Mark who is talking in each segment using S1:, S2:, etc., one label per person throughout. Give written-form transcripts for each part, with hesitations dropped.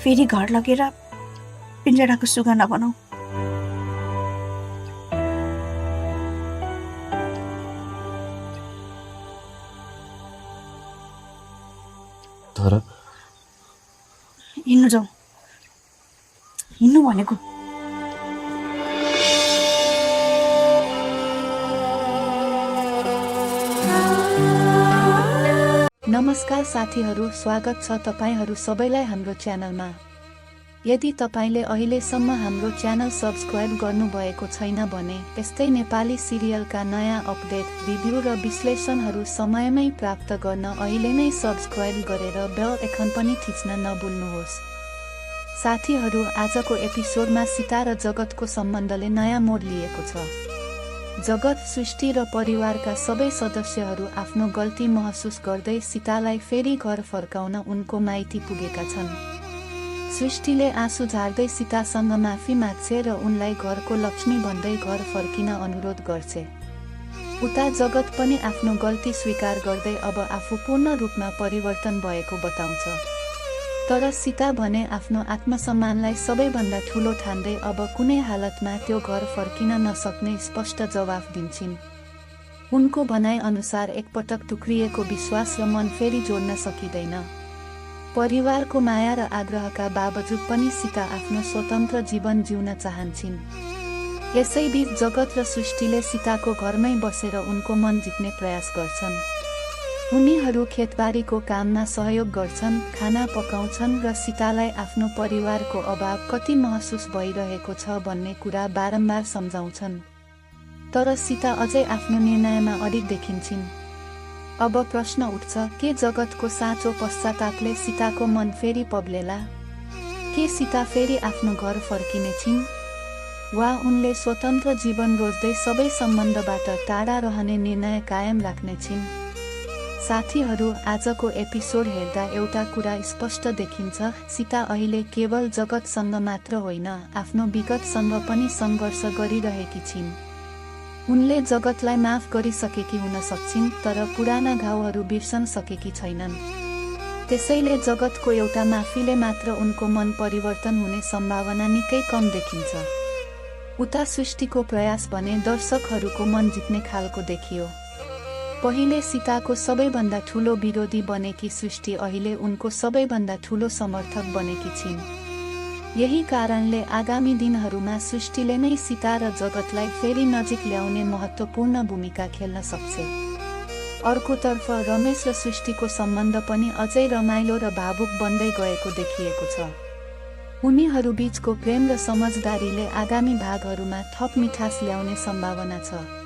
S1: फेरि घर लगेर पिञ्जडाको सुगना बनाऊ।
S2: तर
S1: हिँड्नु जाऊ, हिँड्नु भनेको।
S3: नमस्कार साथीहरू, स्वागत छ तपाईहरू सबैलाई हाम्रो च्यानलमा। यदि तपाईले अहिलेसम्म हाम्रो च्यानल सब्स्क्राइब गर्नुभएको छैन भने यस्तै नेपाली सिरियलका नयाँ अपडेट, रिभ्यू र विश्लेषणहरू समयमै प्राप्त गर्न अहिले नै सब्स्क्राइब गरेर बेल आइकन पनि थिच्न नभुल्नुहोस्। साथीहरू, आजको एपिसोडमा सीता र जगतको सम्बन्धले नयाँ मोड लिएको छ। जगत, सृष्टि र परिवारका सबै सदस्यहरू आफ्नो गल्ती महसुस गर्दै सीतालाई फेरि घर फर्काउन उनको माइती पुगेका छन्। सृष्टिले आँसु झार्दै सीतासँग माफी माग्छे र उनलाई घरको लक्ष्मी भन्दै घर फर्किन अनुरोध गर्छे। उता जगत पनि आफ्नो गल्ती स्वीकार गर्दै अब आफू पूर्ण रूपमा परिवर्तन भएको बताउँछ। तर सीता भने आफ्नो आत्मसम्मानलाई सबैभन्दा ठूलो ठान्दै अब कुनै हालतमा त्यो घर फर्किन नसक्ने स्पष्ट जवाफ दिन्छिन्। उनको भनाइ अनुसार एकपटक टुक्रिएको विश्वास र मन फेरि जोड्न सकिँदैन। परिवारको माया र आग्रहका बावजुद पनि सीता आफ्नो स्वतन्त्र जीवन जिउन चाहन्छिन्। यसैबीच जगत र सृष्टिले सीताको घरमै बसेर उनको मन जित्ने प्रयास गर्छन्। उनीहरू खेतबारीको काममा सहयोग गर्छन्, खाना पकाउँछन् र सीतालाई आफ्नो परिवारको अभाव कति महसुस भइरहेको छ भन्ने कुरा बारम्बार सम्झाउँछन्। तर सीता अझै आफ्नो निर्णयमा अडिग देखिन्छिन्। अब प्रश्न उठ्छ, के जगतको साँचो पश्चातापले सीताको मन फेरि पग्लेला? के सीता फेरि आफ्नो घर फर्किने छिन्? वा उनले स्वतन्त्र जीवन रोज्दै सबै सम्बन्धबाट टाढा रहने निर्णय कायम राख्ने छिन्? साथीहरू, आजको एपिसोड हेर्दा एउटा कुरा स्पष्ट देखिन्छ, सीता अहिले केवल जगतसँग मात्र होइन, आफ्नो विगतसँग पनि सङ्घर्ष गरिरहेकी छिन्। उनले जगतलाई माफ गरिसकेकी हुन सक्छिन्, तर पुराना घाउहरू बिर्सन सकेकी छैनन्। त्यसैले जगतको एउटा माफीले मात्र उनको मन परिवर्तन हुने सम्भावना निकै कम देखिन्छ। उता सृष्टिको प्रयास भने दर्शकहरूको मन जित्ने खालको देखियो। पहिले सीताको सबैभन्दा ठूलो विरोधी बनेकी सृष्टि अहिले उनको सबैभन्दा ठूलो समर्थक बनेकी छिन्। यही कारणले आगामी दिनहरूमा सृष्टिले नै सीता र जगतलाई फेरि नजिक ल्याउने महत्त्वपूर्ण भूमिका खेल्न सक्छे। अर्कोतर्फ रमेश र सृष्टिको सम्बन्ध पनि अझै रमाइलो र भावुक बन्दै गएको देखिएको छ। उनीहरू बीचको प्रेम र समझदारीले आगामी भागहरूमा थप मिठास ल्याउने सम्भावना छ।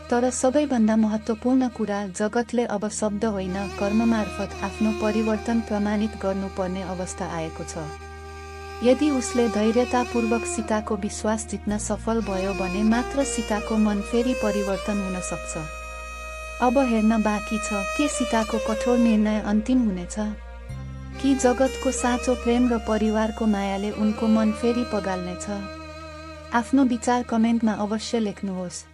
S3: तर सबैभन्दा महत्त्वपूर्ण कुरा, जगतले अब शब्द होइन कर्म मार्फत आफ्नो परिवर्तन प्रमाणित गर्नुपर्ने अवस्था आएको छ। यदि उसले धैर्यतापूर्वक सीताको विश्वास जित्न सफल भयो भने मात्र सीताको मन फेरि परिवर्तन हुन सक्छ। अब हेर्न बाँकी छ, के सीताको कठोर निर्णय अन्तिम हुनेछ? कि जगतको साँचो प्रेम र परिवारको मायाले उनको मन फेरि पगाल्नेछ? आफ्नो विचार कमेन्टमा अवश्य लेख्नुहोस्।